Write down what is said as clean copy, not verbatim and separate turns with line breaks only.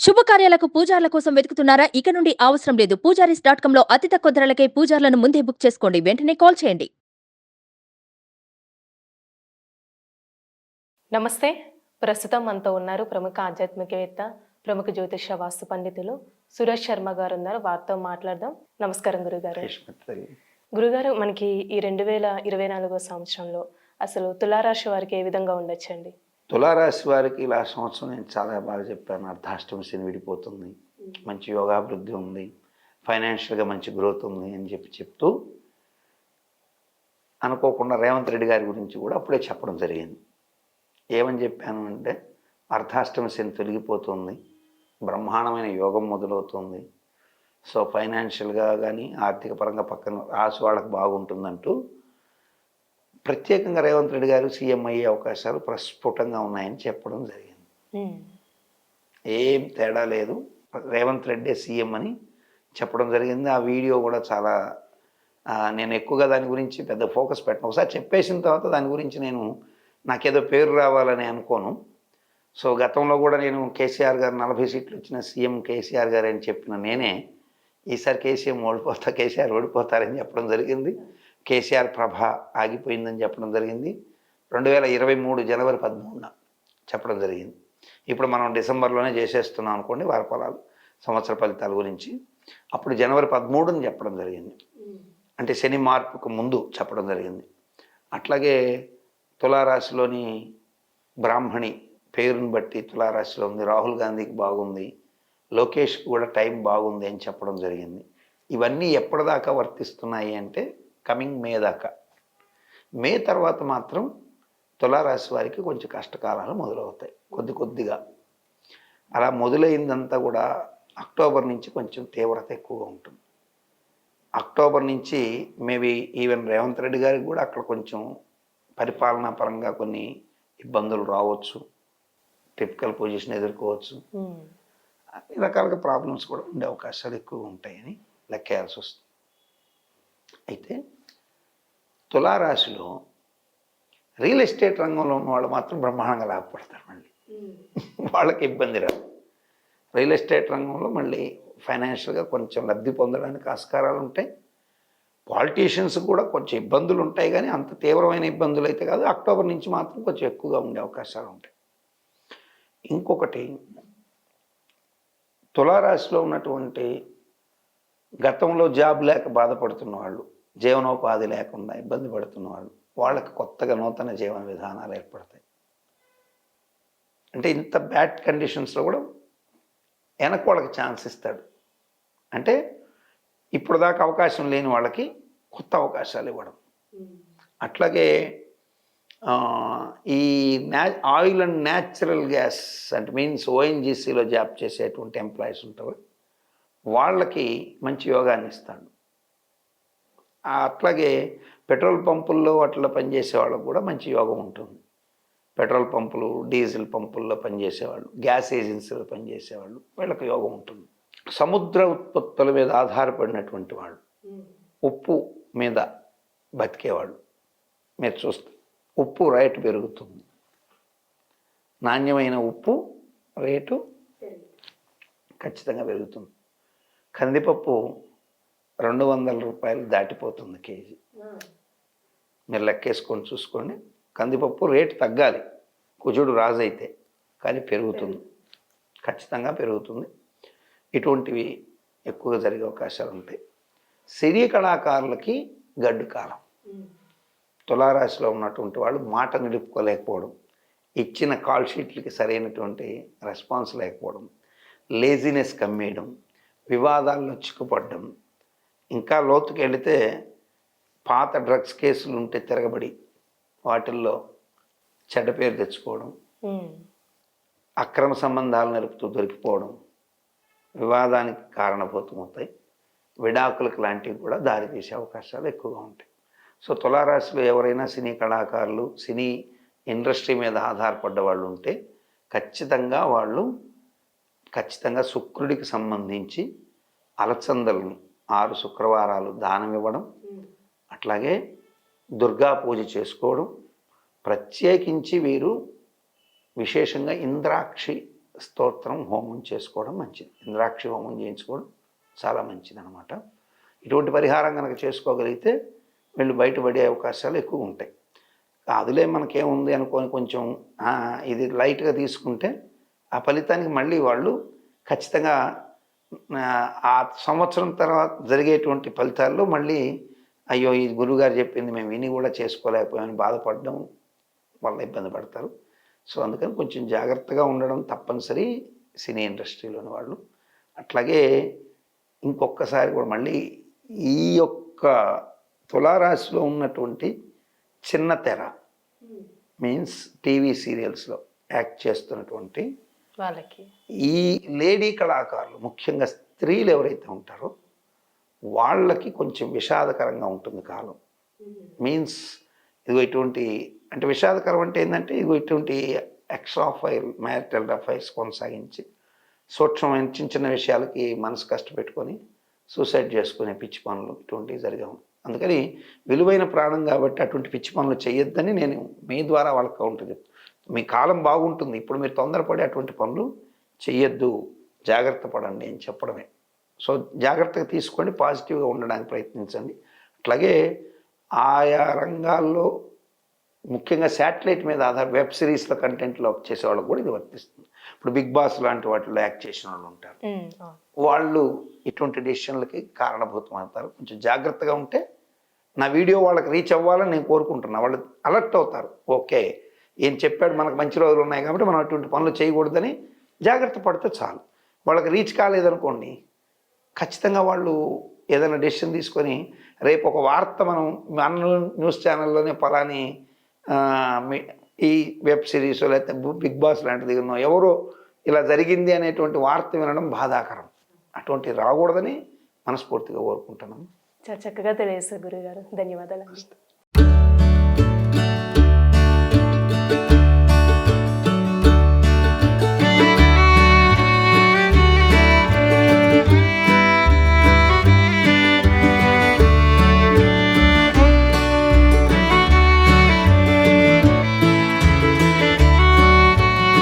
శుభకార్యాలకు పూజార్ల కోసం వెతుకుతున్నారా? ఇక నుండి అవసరం లేదు. పూజారీస్.com లో అతి తక్కువ ధరలకే పూజార్లను ముందే బుక్ చేసుకోండి. వెంటనే కాల్ చేయండి.
నమస్తే. ప్రస్తుతం మనతో ఉన్నారు ప్రముఖ ఆధ్యాత్మికవేత్త, ప్రముఖ జ్యోతిష వాస్తు పండితులు సురేష్ శర్మ గారు ఉన్నారు. వారితో మాట్లాడదాం. నమస్కారం గురుగారు. గురుగారు, మనకి ఈ 2024 సంవత్సరంలో అసలు తులారాశి వారికి ఏ విధంగా ఉండొచ్చండి?
తులారాశి వారికి ఇలా సంవత్సరం నేను చాలా బాగా చెప్పాను. అర్ధాష్టమి శని విడిపోతుంది, మంచి యోగాభివృద్ధి ఉంది, ఫైనాన్షియల్గా మంచి గ్రోత్ ఉంది అని చెప్తూ అనుకోకుండా రేవంత్ రెడ్డి గారి గురించి కూడా అప్పుడే చెప్పడం జరిగింది. ఏమని చెప్పాను అంటే, అర్ధాష్టమి శని తొలగిపోతుంది, బ్రహ్మాండమైన యోగం మొదలవుతుంది, సో ఫైనాన్షియల్గా కానీ ఆర్థిక పరంగా పక్కన రాసి వాళ్ళకి బాగుంటుందంటూ ప్రత్యేకంగా రేవంత్ రెడ్డి గారు సీఎం అయ్యే అవకాశాలు ప్రస్ఫుటంగా ఉన్నాయని చెప్పడం జరిగింది. ఏం తేడా లేదు, రేవంత్ రెడ్డి సీఎం అని చెప్పడం జరిగింది. ఆ వీడియో కూడా చాలా నేను ఎక్కువగా దాని గురించి పెద్ద ఫోకస్ పెట్టను. ఒకసారి చెప్పేసిన తర్వాత దాని గురించి నేను నాకేదో పేరు రావాలని అనుకోను. సో గతంలో కూడా నేను కేసీఆర్ గారు 40 సీట్లు వచ్చిన సీఎం కేసీఆర్ గారు అని చెప్పిన నేనే ఈసారి కేసీఆర్ ఓడిపోతారని చెప్పడం జరిగింది. కేసీఆర్ ప్రభ ఆగిపోయిందని చెప్పడం జరిగింది. 2023 జనవరి 13న చెప్పడం జరిగింది. ఇప్పుడు మనం డిసెంబర్లోనే చేసేస్తున్నాం అనుకోండి వారఫలాలు, సంవత్సర ఫలితాల గురించి. అప్పుడు జనవరి 13ని చెప్పడం జరిగింది, అంటే శని మార్పుకు ముందు చెప్పడం జరిగింది. అట్లాగే తులారాశిలోని బ్రాహ్మణి పేరుని బట్టి తులారాశిలో ఉంది, రాహుల్ గాంధీకి బాగుంది, లోకేష్కి కూడా టైం బాగుంది అని చెప్పడం జరిగింది. ఇవన్నీ ఎప్పటిదాకా వర్తిస్తున్నాయి అంటే కమింగ్ మే దాకా. మే తర్వాత మాత్రం తులారాశి వారికి కొంచెం కష్టకాలాలు మొదలవుతాయి కొద్దిగా. అలా మొదలైందంతా కూడా అక్టోబర్ నుంచి కొంచెం తీవ్రత ఎక్కువగా ఉంటుంది. అక్టోబర్ నుంచి మేబీ ఈవెన్ రేవంత్ రెడ్డి గారికి కూడా అక్కడ కొంచెం పరిపాలనా పరంగా కొన్ని ఇబ్బందులు రావచ్చు, టిపికల్ పొజిషన్ ఎదుర్కోవచ్చు, అన్ని రకాలుగా ప్రాబ్లమ్స్ కూడా ఉండే అవకాశాలు ఎక్కువ ఉంటాయని లెక్కేయాల్సి వస్తుంది. అయితే తులారాశిలో రియల్ ఎస్టేట్ రంగంలో ఉన్న వాళ్ళు మాత్రం బ్రహ్మాండంగా లాభపడతారు. మళ్ళీ వాళ్ళకి ఇబ్బంది రాదు. రియల్ ఎస్టేట్ రంగంలో మళ్ళీ ఫైనాన్షియల్గా కొంచెం లబ్ధి పొందడానికి ఆస్కారాలు ఉంటాయి. పాలిటీషియన్స్ కూడా కొంచెం ఇబ్బందులు ఉంటాయి, కానీ అంత తీవ్రమైన ఇబ్బందులు అయితే కాదు. అక్టోబర్ నుంచి మాత్రం కొంచెం ఎక్కువగా ఉండే అవకాశాలు ఉంటాయి. ఇంకొకటి, తులారాశిలో ఉన్నటువంటి గతంలో జాబ్ లేక బాధపడుతున్న వాళ్ళు, జీవనోపాధి లేకుండా ఇబ్బంది పడుతున్న వాళ్ళు, వాళ్ళకి కొత్తగా నూతన జీవన విధానాలు ఏర్పడతాయి. అంటే ఇంత బ్యాడ్ కండిషన్స్లో కూడా వెనక వాళ్ళకి ఛాన్స్ ఇస్తాడు. అంటే ఇప్పుడు దాకా అవకాశం లేని వాళ్ళకి కొత్త అవకాశాలు ఇవ్వడం. అట్లాగే ఈ ఆయిల్ అండ్ న్యాచురల్ గ్యాస్ అంటే మీన్స్ ఓఎన్జీసీలో జాబ్ చేసేటువంటి ఎంప్లాయీస్ ఉంటారు, వాళ్ళకి మంచి యోగాన్ని ఇస్తాడు. అట్లాగే పెట్రోల్ పంపుల్లో అట్లా పనిచేసే వాళ్ళకు కూడా మంచి యోగం ఉంటుంది. పెట్రోల్ పంపులు, డీజిల్ పంపుల్లో పనిచేసేవాళ్ళు, గ్యాస్ ఏజెన్సీలో పనిచేసేవాళ్ళు, వీళ్ళకి యోగం ఉంటుంది. సముద్ర ఉత్పత్తుల మీద ఆధారపడినటువంటి వాళ్ళు, ఉప్పు మీద బతికేవాళ్ళు, మీరు చూస్తే ఉప్పు రేటు పెరుగుతుంది. నాణ్యమైన ఉప్పు రేటు ఖచ్చితంగా పెరుగుతుంది. కందిపప్పు 200 రూపాయలు దాటిపోతుంది కేజీ. మీరు లెక్కేసుకొని చూసుకోండి. కందిపప్పు రేటు తగ్గాలి, కుజుడు రాజు అయితే, కానీ పెరుగుతుంది, ఖచ్చితంగా పెరుగుతుంది. ఇటువంటివి ఎక్కువగా జరిగే అవకాశాలు ఉంటాయి. సినీ కళాకారులకి గడ్డు కాలం. తులారాశిలో ఉన్నటువంటి వాళ్ళు మాట నిలుపుకోలేకపోవడం, ఇచ్చిన కాల్ షీట్లకి సరైనటువంటి రెస్పాన్స్ లేకపోవడం, లేజినెస్ కమ్మేయడం, వివాదాల్లో చిక్కుపడడం, ఇంకా లోతుకి వెళితే పాత డ్రగ్స్ కేసులు ఉంటే తిరగబడి వాటిల్లో చెడ్డ పేరు తెచ్చుకోవడం, అక్రమ సంబంధాలు నరుపుతూ దొరికిపోవడం, వివాదానికి కారణభూతమవుతాయి. విడాకులకు లాంటివి కూడా దారితీసే అవకాశాలు ఎక్కువగా ఉంటాయి. సో తులారాశిలో ఎవరైనా సినీ కళాకారులు, సినీ ఇండస్ట్రీ మీద ఆధారపడ్డ వాళ్ళు ఉంటే ఖచ్చితంగా శుక్రుడికి సంబంధించి అలచందలను 6 శుక్రవారాలు దానం ఇవ్వడం, అట్లాగే దుర్గా పూజ చేసుకోవడం, ప్రత్యేకించి వీరు విశేషంగా ఇంద్రాక్షి స్తోత్రం హోమం చేసుకోవడం మంచిది. ఇంద్రాక్షి హోమం చేయించుకోవడం చాలా మంచిది అనమాట. ఇటువంటి పరిహారం కనుక చేసుకోగలిగితే వీళ్ళు బయటపడే అవకాశాలు ఎక్కువ ఉంటాయి. అదిలే మనకేముంది అనుకొని కొంచెం ఇది లైట్గా తీసుకుంటే ఆ ఫలితానికి మళ్ళీ వాళ్ళు ఖచ్చితంగా ఆ సంవత్సరం తర్వాత జరిగేటువంటి ఫలితాల్లో మళ్ళీ అయ్యో ఈ గురువుగారు చెప్పింది మేము విని కూడా చేసుకోలేకపోయామని బాధపడడం వల్ల ఇబ్బంది పడతారు. సో అందుకని కొంచెం జాగ్రత్తగా ఉండడం తప్పనిసరి సినీ ఇండస్ట్రీలోని వాళ్ళు. అట్లాగే ఇంకొకసారి కూడా మళ్ళీ ఈ యొక్క తులారాశిలో ఉన్నటువంటి చిన్న తెర మీన్స్ టీవీ సీరియల్స్లో యాక్ట్ చేస్తున్నటువంటి
వాళ్ళకి
ఈ లేడీ కళాకారులు, ముఖ్యంగా స్త్రీలు ఎవరైతే ఉంటారో వాళ్ళకి కొంచెం విషాదకరంగా ఉంటుంది కాలం. మీన్స్ ఇదిగో ఇటువంటి, అంటే విషాదకరం అంటే ఏంటంటే ఇదిగో ఇటువంటి ఎక్స్ట్రా మ్యారిటల్ అఫైర్స్ కొనసాగించి సూక్ష్మమైన చిన్న చిన్న విషయాలకి మనసు కష్టపెట్టుకొని సూసైడ్ చేసుకునే పిచ్చి పనులు ఇటువంటివి జరిగాము. అందుకని విలువైన ప్రాణం కాబట్టి అటువంటి పిచ్చి పనులు చేయొద్దని నేను మీ ద్వారా వాళ్ళకి కౌంటర్ చెప్తాను. మీ కాలం బాగుంటుంది, ఇప్పుడు మీరు తొందరపడి అటువంటి పనులు చెయ్యొద్దు, జాగ్రత్త పడండి అని చెప్పడమే. సో జాగ్రత్తగా తీసుకోండి, పాజిటివ్గా ఉండడానికి ప్రయత్నించండి. అట్లాగే ఆయా రంగాల్లో ముఖ్యంగా శాటిలైట్ మీద వెబ్ సిరీస్ల కంటెంట్లో చేసేవాళ్ళకి కూడా ఇది వర్తిస్తుంది. ఇప్పుడు బిగ్ బాస్ లాంటి వాటిలో యాక్ట్ చేసిన వాళ్ళు ఉంటారు, వాళ్ళు ఇటువంటి డెసిషన్లకి కారణభూతం అవుతారు. కొంచెం జాగ్రత్తగా ఉంటే నా వీడియో వాళ్ళకి రీచ్ అవ్వాలని నేను కోరుకుంటున్నా. వాళ్ళు అలర్ట్ అవుతారు, ఓకే ఏం చెప్పాడు, మనకు మంచి రోజులు ఉన్నాయి కాబట్టి మనం అటువంటి పనులు చేయకూడదని జాగ్రత్త పడితే చాలు. వాళ్ళకి రీచ్ కాలేదనుకోండి, ఖచ్చితంగా వాళ్ళు ఏదైనా డెసిషన్ తీసుకొని రేపు ఒక వార్త మనం మన న్యూస్ ఛానల్లోనే పలాని ఈ వెబ్ సిరీస్ లేకపోతే బిగ్ బాస్ లాంటిది ఎవరో ఇలా జరిగింది అనేటువంటి వార్త వినడం బాధాకరం. అటువంటి రాకూడదని మనస్ఫూర్తిగా కోరుకుంటున్నాను.
చాలా చక్కగా తెలియజేస్తారు గురుగారు, ధన్యవాదాలు.